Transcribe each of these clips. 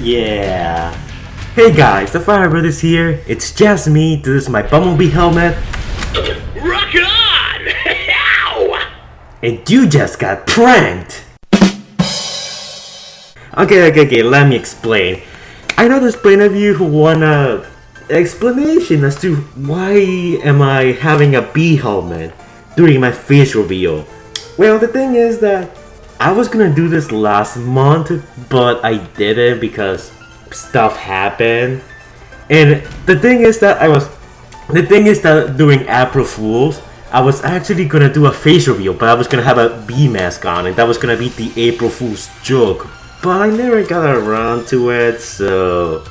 Yeah. Hey guys, the Firebird is here. It's just me. This is my Bumblebee helmet. Rock on! Ow! And you just got pranked. Okay, let me explain. I know there's plenty of you who want an explanation as to why am I having a bee helmet during my face reveal. Well, the thing is that I was gonna do this last month, but I didn't because stuff happened. And the thing is that during April Fools, I was actually gonna do a face reveal, but I was gonna have a bee mask on, and that was gonna be the April Fool's joke. But I never got around to it, so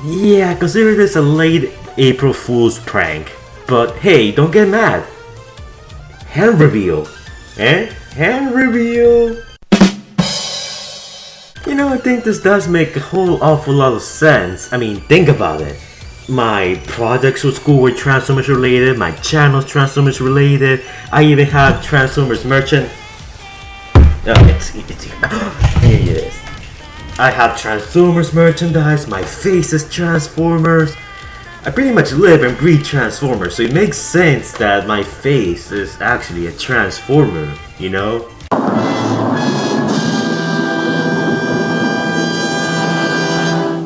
yeah, consider this a late April Fool's prank. But hey, don't get mad. Hand reveal. Hand reveal. You know, I think this does make a whole awful lot of sense. I mean, think about it. My projects for school were Transformers related, my channel's Transformers related, I even have Transformers merchant. Oh, it's here it is. I have Transformers merchandise, my face is Transformers. I pretty much live and breathe Transformers, so it makes sense that my face is actually a Transformer, you know?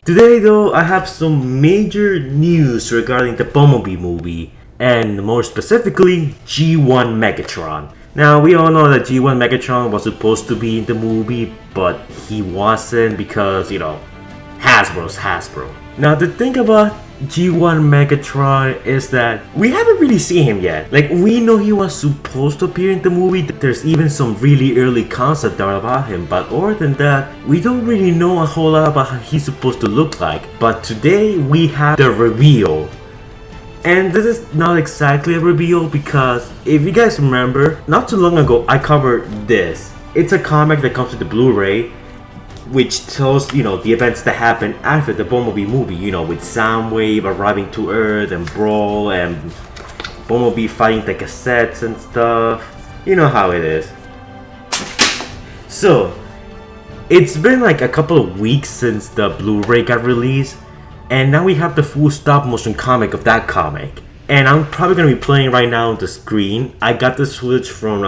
Today though, I have some major news regarding the Bumblebee movie, and more specifically, G1 Megatron. Now, we all know that G1 Megatron was supposed to be in the movie, but he wasn't because, you know, Hasbro's Hasbro. Now, the thing about G1 Megatron is that we haven't really seen him yet. Like, we know he was supposed to appear in the movie. There's even some really early concept art about him, but other than that, we don't really know a whole lot about how he's supposed to look like. But today we have the reveal. And this is not exactly a reveal because if you guys remember, not too long ago I covered this. It's a comic that comes with the Blu-ray, which tells, you know, the events that happen after the Bumblebee movie, you know, with Soundwave arriving to Earth and Brawn and Bumblebee fighting the cassettes and stuff. You know how it is. So, it's been like a couple of weeks since the Blu-ray got released, and now we have the full stop motion comic of that comic. And I'm probably going to be playing right now on the screen. I got this footage from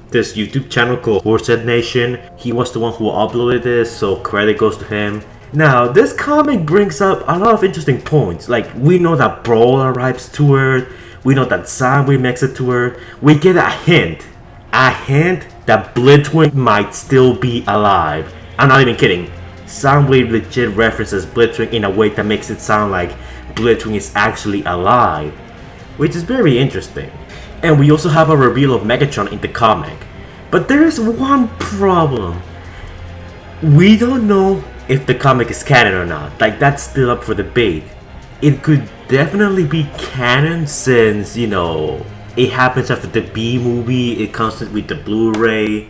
this YouTube channel called Horsehead Nation. He was the one who uploaded this, so credit goes to him. Now, this comic brings up a lot of interesting points. Like, we know that Brawl arrives to Earth. We know that Soundwave makes it to Earth. We get a hint that Blitzwing might still be alive. I'm not even kidding. Soundwave legit references Blitzwing in a way that makes it sound like Blitzwing is actually alive, which is very interesting. And we also have a reveal of Megatron in the comic. But there is one problem. We don't know if the comic is canon or not. Like, that's still up for debate. It could definitely be canon since, you know, it happens after the B movie, it comes with the Blu-ray.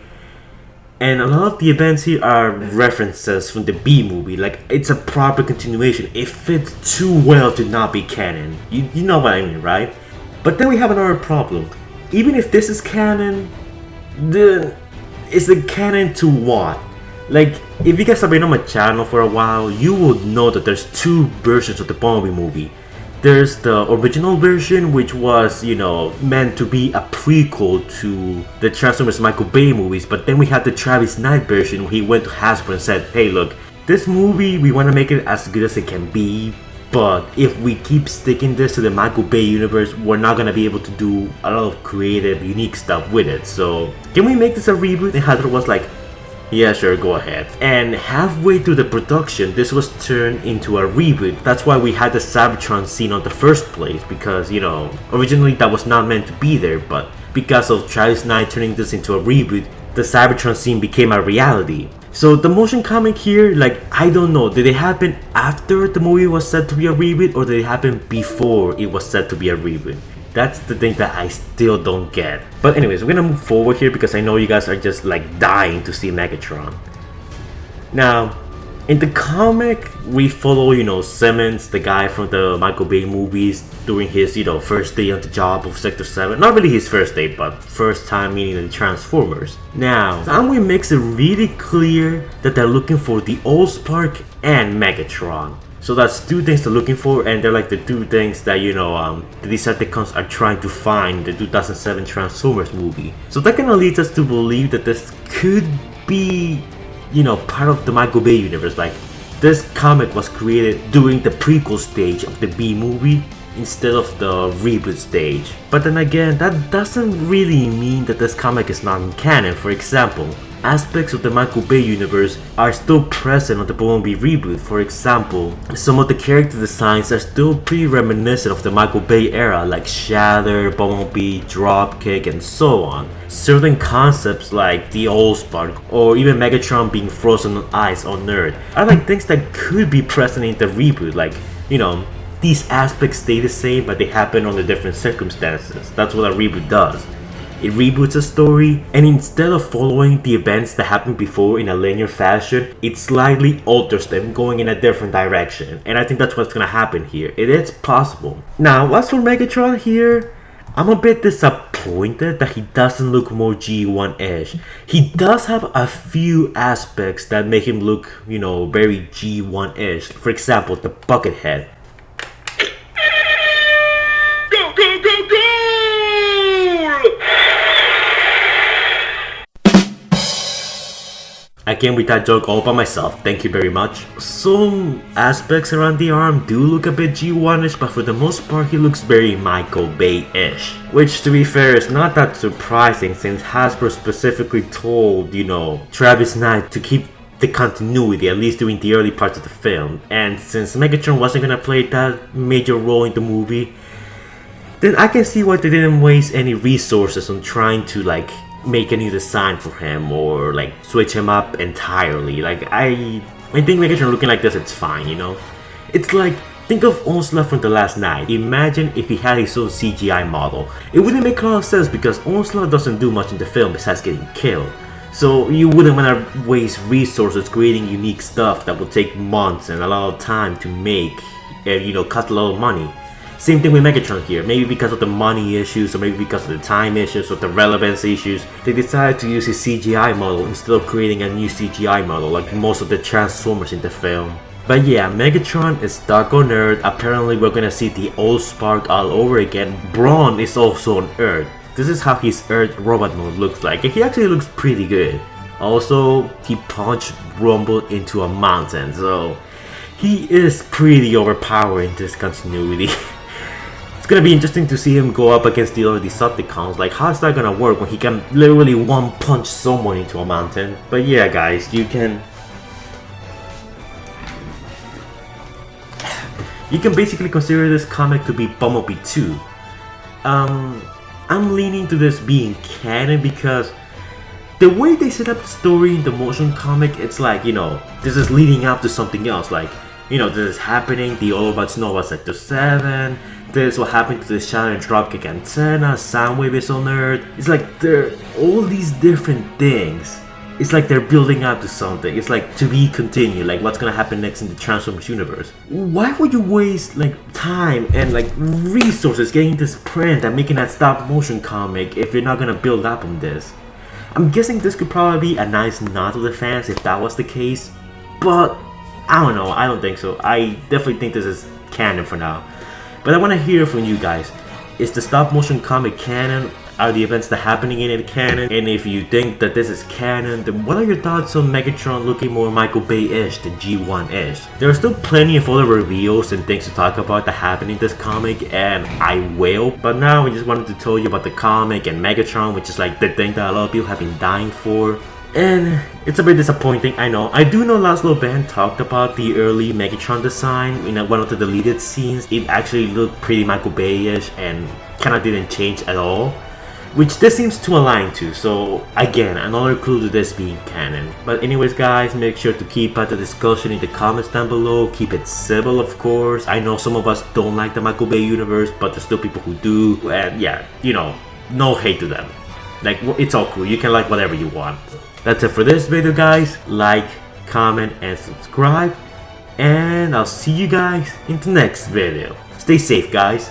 And a lot of the events here are references from the B movie. Like, it's a proper continuation. It fits too well to not be canon. You know what I mean, right? But then we have another problem. Even if this is canon, then is it canon to what? Like, if you guys have been on my channel for a while, you will know that there's two versions of the Bumblebee movie. There's the original version, which was, you know, meant to be a prequel to the Transformers Michael Bay movies, but then we had the Travis Knight version where he went to Hasbro and said, hey look, this movie, we want to make it as good as it can be, but if we keep sticking this to the Michael Bay universe, we're not going to be able to do a lot of creative, unique stuff with it, so can we make this a reboot? And Hasbro was like, yeah, sure, go ahead. And halfway through the production, this was turned into a reboot. That's why we had the Cybertron scene on the first place, because, you know, originally that was not meant to be there, but because of Travis Knight turning this into a reboot, the Cybertron scene became a reality. So the motion comic here, like, I don't know, did it happen after the movie was said to be a reboot, or did it happen before it was said to be a reboot? That's the thing that I still don't get. But anyways, we're gonna move forward here because I know you guys are just like dying to see Megatron. Now, in the comic, we follow, you know, Simmons, the guy from the Michael Bay movies, during his, you know, first day on the job of Sector 7. Not really his first day, but first time meeting the Transformers. Now, Soundwave makes it really clear that they're looking for the Allspark and Megatron. So that's two things they're looking for, and they're like the two things that, you know, the Decepticons are trying to find in the 2007 Transformers movie. So that kind of leads us to believe that this could be, you know, part of the Michael Bay universe. Like, this comic was created during the prequel stage of the B movie instead of the reboot stage. But then again, that doesn't really mean that this comic is not in canon. For example, aspects of the Michael Bay universe are still present on the Bumblebee reboot. For example, some of the character designs are still pretty reminiscent of the Michael Bay era, like Shatter, Bumblebee, Dropkick, and so on. Certain concepts like the Allspark or even Megatron being frozen on ice on Earth are like things that could be present in the reboot. Like, you know, these aspects stay the same but they happen under different circumstances. That's what a reboot does. It reboots a story, and instead of following the events that happened before in a linear fashion, it slightly alters them going in a different direction. And I think that's what's gonna happen here. It is possible. Now, as for Megatron here, I'm a bit disappointed that he doesn't look more G1-ish. He does have a few aspects that make him look, you know, very G1-ish. For example, the bucket head. Go, go, go, go! I came with that joke all by myself, thank you very much. Some aspects around the arm do look a bit G1-ish, but for the most part he looks very Michael Bay-ish. Which, to be fair, is not that surprising since Hasbro specifically told, you know, Travis Knight to keep the continuity, at least during the early parts of the film. And since Megatron wasn't gonna play that major role in the movie, then I can see why they didn't waste any resources on trying to, like, make a new design for him or like switch him up entirely. Like, I think Megatron looking like this, it's fine, you know. It's like, think of Onslaught from The Last Night. Imagine if he had his own CGI model. It wouldn't make a lot of sense because Onslaught doesn't do much in the film besides getting killed. So you wouldn't want to waste resources creating unique stuff that would take months and a lot of time to make and, you know, cost a lot of money. Same thing with Megatron here. Maybe because of the money issues, or maybe because of the time issues, or the relevance issues, they decided to use his CGI model instead of creating a new CGI model like most of the Transformers in the film. But yeah, Megatron is stuck on Earth. Apparently we're gonna see the Allspark all over again. Brawn is also on Earth. This is how his Earth robot mode looks like, and he actually looks pretty good. Also, he punched Rumble into a mountain, so he is pretty overpowered in this continuity. It's gonna be interesting to see him go up against the other Decepticons. Like, how's that gonna work when he can literally one punch someone into a mountain? But yeah, guys, you can basically consider this comic to be Bumblebee 2. I'm leaning to this being canon because the way they set up the story in the motion comic, it's like, you know, this is leading up to something else. Like, you know, this is happening, the Autobots know about Sector 7, this is what happened to the Shatter and Dropkick antenna, Soundwave is on Earth. It's like they're all these different things. It's like they're building up to something. It's like to be continued, like what's gonna happen next in the Transformers universe. Why would you waste like time and like resources getting this print and making that stop motion comic if you're not gonna build up on this? I'm guessing this could probably be a nice nod to the fans if that was the case, but I don't know, I don't think so. I definitely think this is canon for now. But I want to hear from you guys. Is the stop motion comic canon? Are the events that are happening in it canon? And if you think that this is canon, then what are your thoughts on Megatron looking more Michael Bay-ish than G1-ish? There are still plenty of other reveals and things to talk about that happen in this comic, and I will. But now I just wanted to tell you about the comic and Megatron, which is like the thing that a lot of people have been dying for. And it's a bit disappointing, I know. I do know Laszlo Band talked about the early Megatron design in one of the deleted scenes. It actually looked pretty Michael Bay-ish and kinda didn't change at all, which this seems to align to. So again, another clue to this being canon. But anyways guys, make sure to keep up the discussion in the comments down below. Keep it civil, of course. I know some of us don't like the Michael Bay universe, but there's still people who do. And yeah, you know, no hate to them. Like, it's all cool. You can like whatever you want. That's it for this video, guys. Like, comment, and subscribe. And I'll see you guys in the next video. Stay safe, guys.